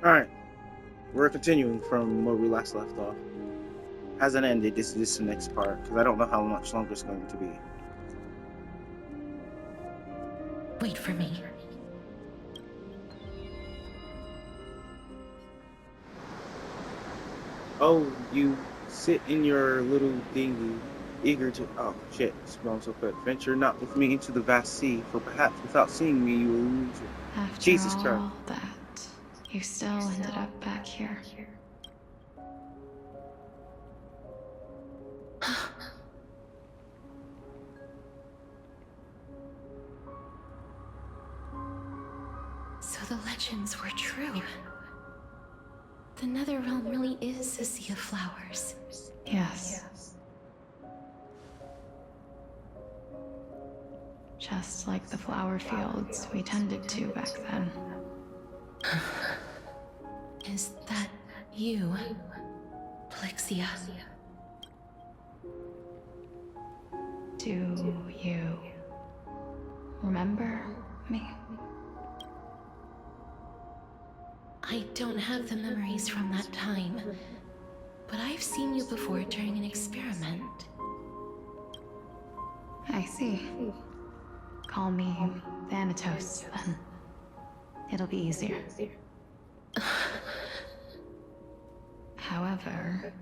Alright, we're continuing from where we last left off. Hasn't ended, this is the next part, because I don't know how much longer it's going to be. Wait for me. Oh, you sit in your little dinghy, eager to— oh shit, it's going so quick. Venture not with me into the vast sea, for perhaps without seeing me you will lose it. After Jesus all Christ. that, you still ended up back here. So the legends were true. The Netherrealm really is a sea of flowers. Yes. Just like the flower fields we tended to back then. Is that you, Plixia? Do you remember me? I don't have the memories from that time, but I've seen you before during an experiment. I see. Call me Thanatos, then. It'll be easier. However,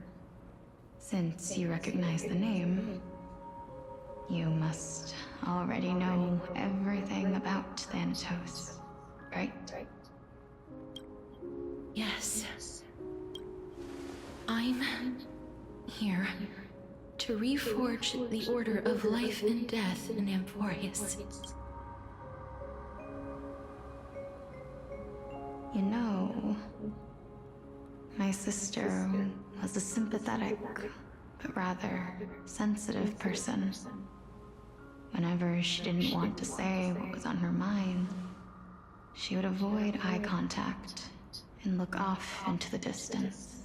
since you recognize the name, you must already know everything about Thanatos, right? Yes. I'm here to reforge the order of life and death in Amphorius. You know, my sister was a sympathetic, but rather sensitive person. Whenever she didn't want to say what was on her mind, she would avoid eye contact and look off into the distance.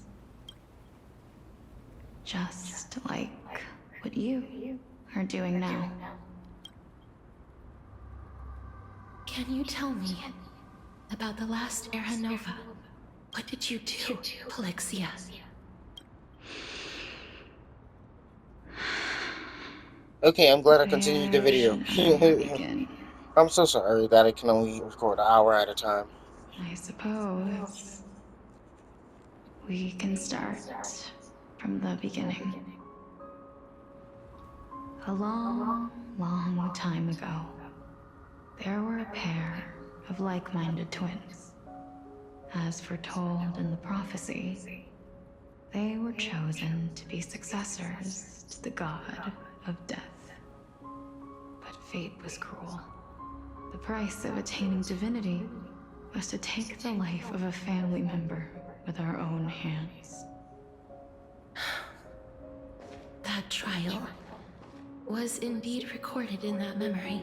Just like what you are doing now. Can you tell me about the last Era Nova? What did you do, Plixia? Okay, I'm glad I continued the Where video. should I begin? I'm so sorry that I can only record an hour at a time. I suppose we can start from the beginning. A long, long time ago, there were a pair of like-minded twins. As foretold in the prophecy, they were chosen to be successors to the god of death. But fate was cruel. The price of attaining divinity was to take the life of a family member with our own hands. That trial was indeed recorded in that memory.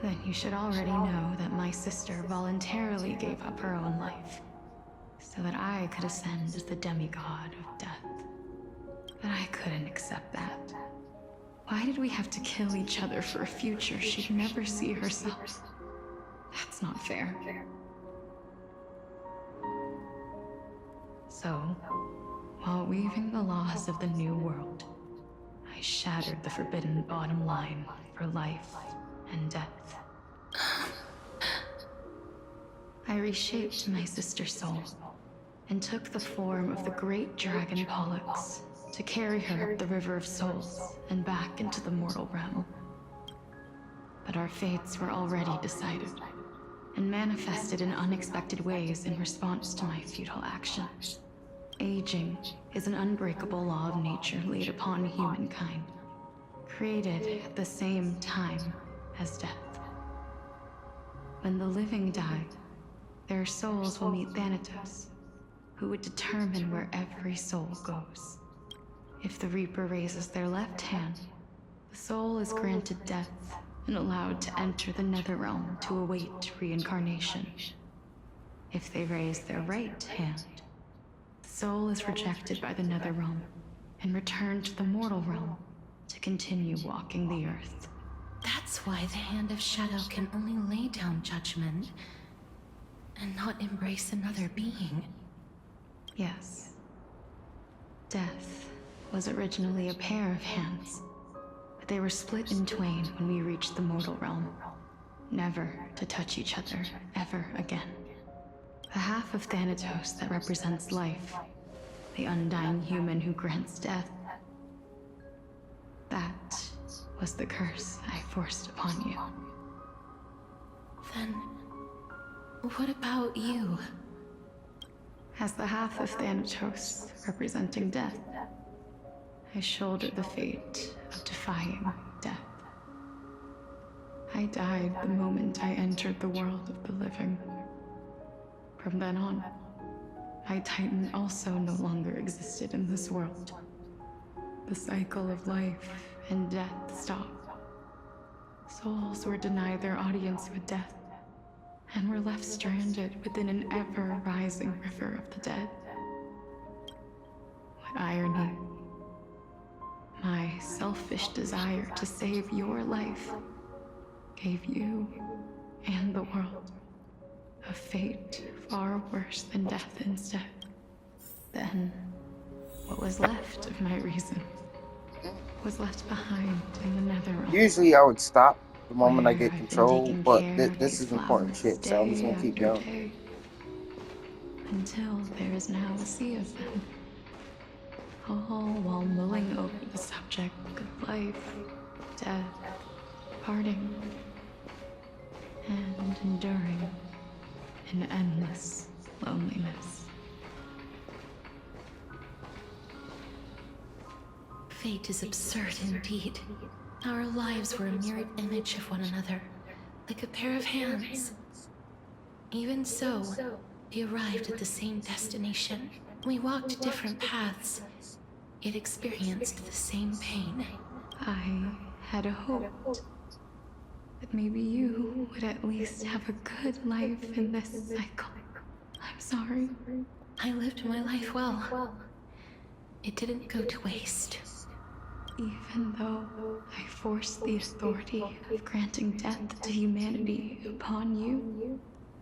Then you should already know that my sister voluntarily gave up her own life, so that I could ascend as the demigod of death. But I couldn't accept that. Why did we have to kill each other for a future she'd never see herself? That's not fair. So, while weaving the laws of the new world, I shattered the forbidden bottom line for life and death. I reshaped my sister's soul and took the form of the great dragon Pollux to carry her up the River of Souls and back into the mortal realm. But our fates were already decided and manifested in unexpected ways in response to my futile actions. Aging is an unbreakable law of nature laid upon humankind, created at the same time as death. When the living die, their souls will meet Thanatos, who would determine where every soul goes. If the Reaper raises their left hand, the soul is granted death and allowed to enter the Netherrealm to await reincarnation. If they raise their right hand, the soul is rejected by the Netherrealm and returned to the mortal realm to continue walking the earth. That's why the Hand of Shadow can only lay down judgment and not embrace another being. Yes. Death was originally a pair of hands, but they were split in twain when we reached the mortal realm, never to touch each other ever again. The half of Thanatos that represents life, the undying human who grants death, that was the curse I forced upon you. Then, what about you? As the half of Thanatos representing death, I shoulder the fate of defying death. I died the moment I entered the world of the living. From then on, my Titan also no longer existed in this world. The cycle of life and death stopped. Souls were denied their audience with death, and were left stranded within an ever-rising river of the dead. What irony. My selfish desire to save your life gave you and the world a fate far worse than death instead. Then, what was left of my reason was left behind in the netherrealm. Usually I would stop the moment I Where get I've been control, taking but care of this these is important flowers shit, so I'm just day gonna keep after going. day, until there is now a sea of them, all while mulling over the subject of life, death, parting, and enduring an endless loneliness. Fate is absurd indeed. Our lives were a mirrored image of one another, like a pair of hands. Even so, we arrived at the same destination. We walked different paths, yet experienced the same pain. I had hoped that maybe you would at least have a good life in this cycle. I'm sorry. I lived my life well. It didn't go to waste. Even though I forced the authority of granting death to humanity upon you,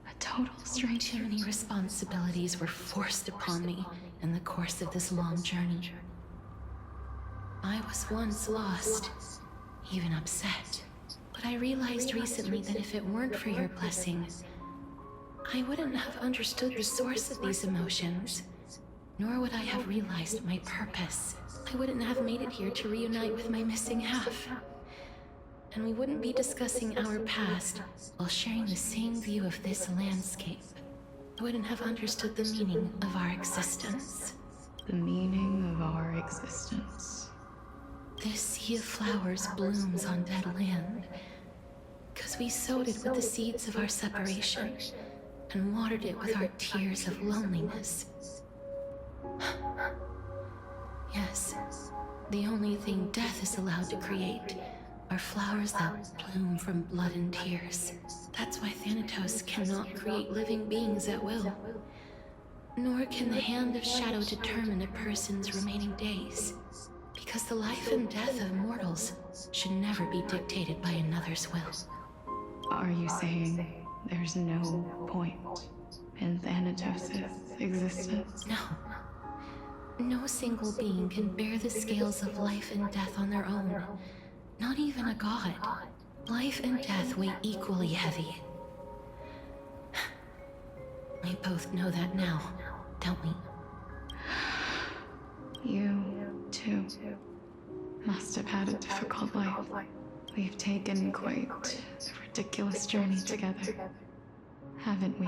a total stranger. Too many responsibilities were forced upon me in the course of this long journey. I was once lost, even upset. But I realized recently that if it weren't for your blessing, I wouldn't have understood the source of these emotions, nor would I have realized my purpose. I wouldn't have made it here to reunite with my missing half. And we wouldn't be discussing our past while sharing the same view of this landscape. I wouldn't have understood the meaning of our existence. The meaning of our existence. This sea of flowers blooms on dead land, because we sowed it with the seeds of our separation and watered it with our tears of loneliness. Yes, the only thing death is allowed to create are flowers that bloom from blood and tears. That's why Thanatos cannot create living beings at will. Nor can the Hand of Shadow determine a person's remaining days. Because the life and death of mortals should never be dictated by another's will. Are you saying there's no point in Thanatos' existence? No. No single being can bear the scales of life and death on their own. Not even a god. Life and death weigh equally heavy. We both know that now, don't we? You, too, must have had a difficult life. We've taken quite a ridiculous journey together, haven't we?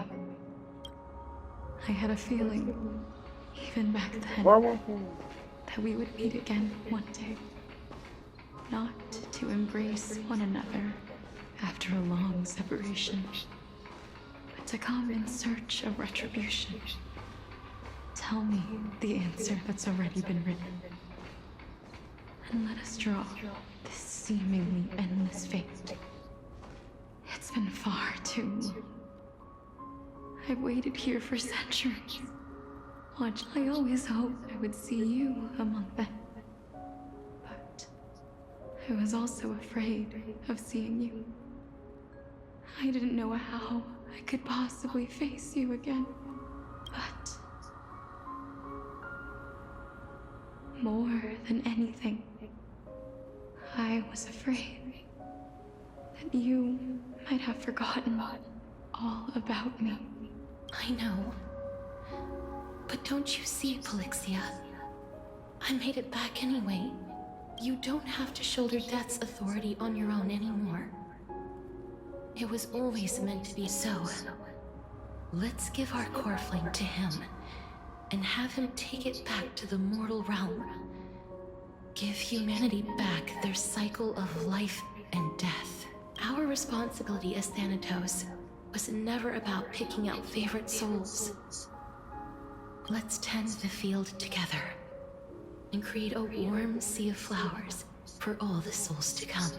I had a feeling, even back then, that we would meet again one day. Not to embrace one another after a long separation, but to come in search of retribution. Tell me the answer that's already been written. And let us draw this seemingly endless fate. It's been far too long. I've waited here for centuries. Watch, I always hoped I would see you among them. But I was also afraid of seeing you. I didn't know how I could possibly face you again. But more than anything, I was afraid that you might have forgotten all about me. I know. But don't you see, Polixia? I made it back anyway. You don't have to shoulder death's authority on your own anymore. It was always meant to be so. Let's give our core flame to him, and have him take it back to the mortal realm. Give humanity back their cycle of life and death. Our responsibility as Thanatos was never about picking out favorite souls. Let's tend the field together, and create a warm sea of flowers for all the souls to come.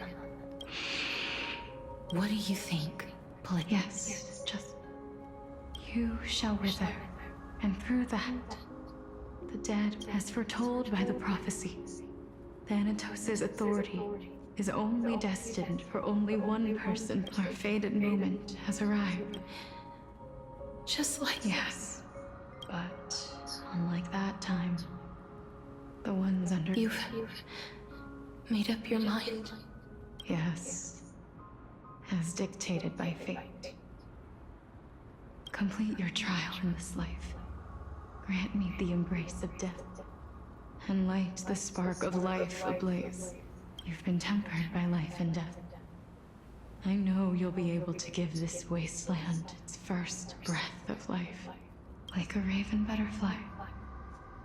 What do you think, Polixia? Yes, just you shall wither, and through that, the dead, as foretold by the prophecy, Thanatos' authority is only destined for only one person. Our fated moment has arrived. Just like... Yes, but unlike that time, the ones under... You've made up your mind? Yes, as dictated by fate. Complete your trial in this life. Grant me the embrace of death, and light the spark of life ablaze. You've been tempered by life and death. I know you'll be able to give this wasteland its first breath of life, like a raven butterfly,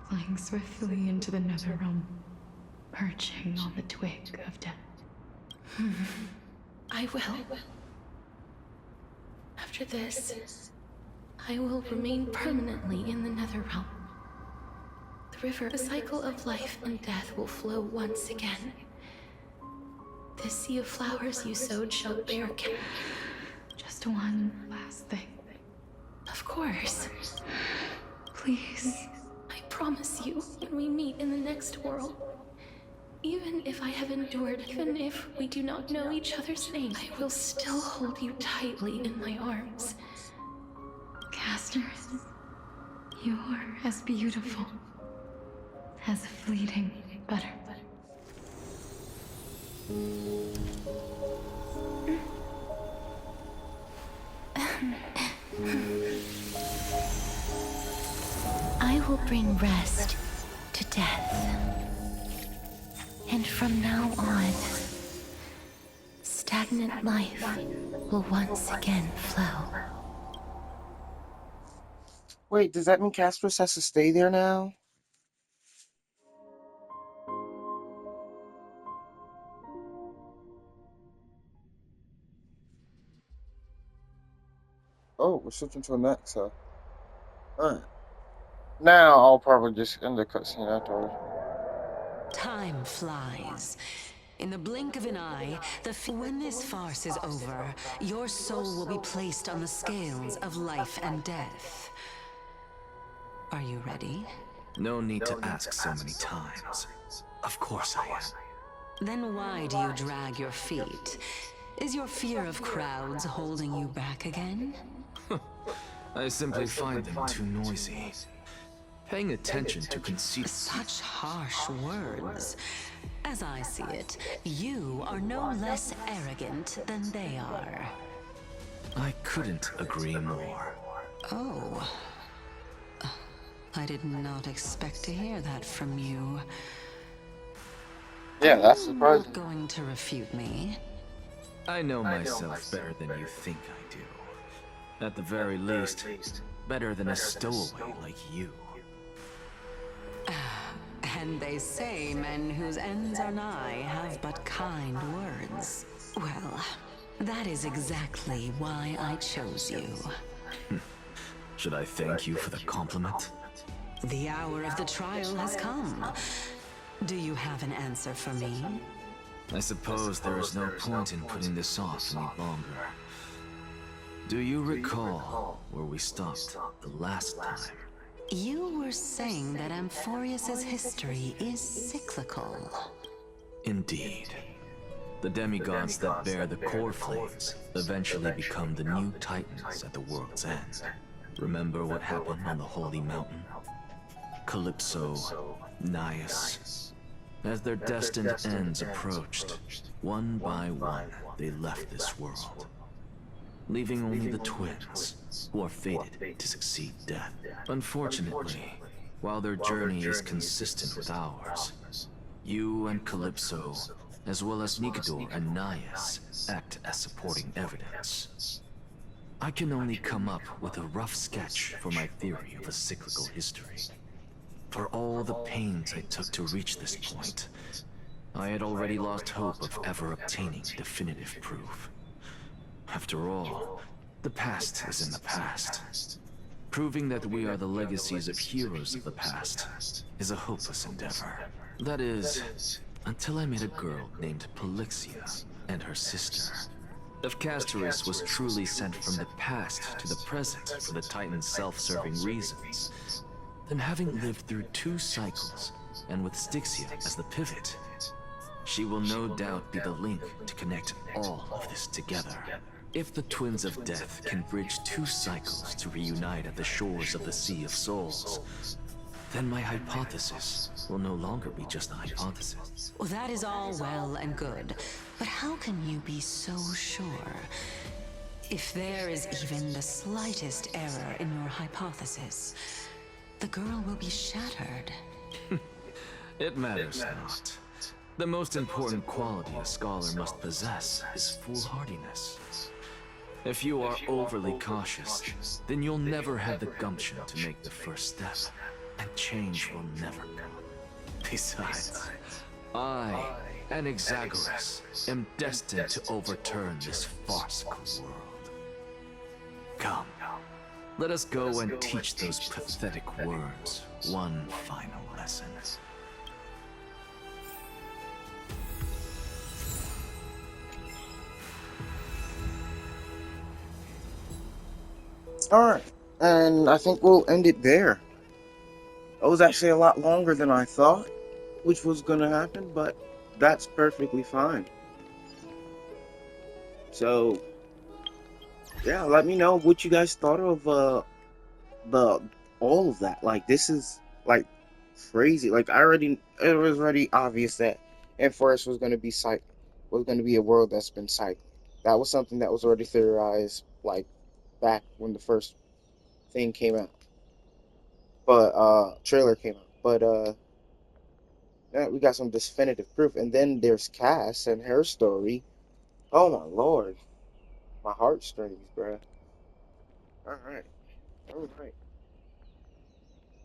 flying swiftly into the nether realm, perching on the twig of death. I will. After this, I will remain permanently in the Netherrealm. The river, the cycle of life and death will flow once again. This sea of flowers you sowed shall bear. Just one last thing. Of course. Please. I promise you, when we meet in the next world, even if I have endured, even if we do not know each other's names, I will still hold you tightly in my arms. Castorus, you're as beautiful as a fleeting butterfly. I will bring rest to death. And from now on, stagnant life will once again flow. Wait, does that mean Casperus has to stay there now? Oh, we're switching to a next, huh? Alright. Now I'll probably just end the cutscene afterward. Time flies. In the blink of an eye, when this farce is over, your soul will be placed on the scales of life and death. Are you ready? No need to ask so many times. Of course I am. Then why do you drag your feet? Is your fear of crowds holding you back again? I simply find them too noisy. Paying attention to conceit. Such harsh words. As I see it, you are no less arrogant than they are. I couldn't agree more. Oh. I did not expect to hear that from you. Yeah, that's You're surprising. not going to refute me. I know myself better than you think I do. At the very least, better than a stowaway like you. And they say men whose ends are nigh have but kind words. Well, that is exactly why I chose you. Should I thank you for the compliment? The hour of the trial has come. Do you have an answer for me? I suppose there is no point in putting this off any longer. Do you recall where we stopped the last time? You were saying that Amphorius's history is cyclical. Indeed. The demigods that bear the core flames eventually become the new titans at the world's end. Remember what happened on the Holy Mountain? Calypso, Naias. As their destined ends approached, one by one they left this world, leaving only the twins, who are fated to succeed death. Unfortunately, while their journey is consistent with ours, you and Calypso, as well as Nikador and Naias, act as supporting evidence. I can only come up with a rough sketch for my theory of a cyclical history. For all the pains I took to reach this point, I had already lost hope of ever obtaining definitive proof. After all, the past is in the past. Proving that we are the legacies of heroes of the past is a hopeless endeavor. That is, until I met a girl named Polixia and her sister. If Castoris was truly sent from the past to the present for the Titan's self-serving reasons, then having lived through 2 cycles, and with Styxia as the pivot, she will no doubt be the link to connect all of this together. If the Twins of Death can bridge 2 cycles to reunite at the shores of the Sea of Souls, then my hypothesis will no longer be just a hypothesis. Well, that is all well and good, but how can you be so sure? If there is even the slightest error in your hypothesis, the girl will be shattered. It matters not. The most important quality a scholar must possess is foolhardiness. If you are overly cautious, then you'll never have the gumption to make the first step, and change will never come. Besides, I, an Exagoras, am destined to overturn this farcical world. Come, let us go and teach those pathetic worms one final lesson. Alright, and I think we'll end it there. It was actually a lot longer than I thought, which was gonna happen, but that's perfectly fine. So, yeah, let me know what you guys thought of the all of that. Like, this is like crazy. Like, it was already obvious that Forest was gonna be a world that's been cycling. That was something that was already theorized, like back when the first thing came out. But trailer came out. But yeah, we got some definitive proof. And then there's Cass and her story. Oh my lord. My heartstrings, bruh. Alright. Alright.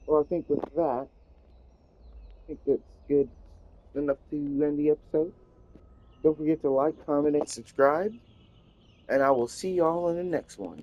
Well, I think with that, I think that's good enough to end the episode. Don't forget to like, comment, and subscribe. And I will see y'all in the next one.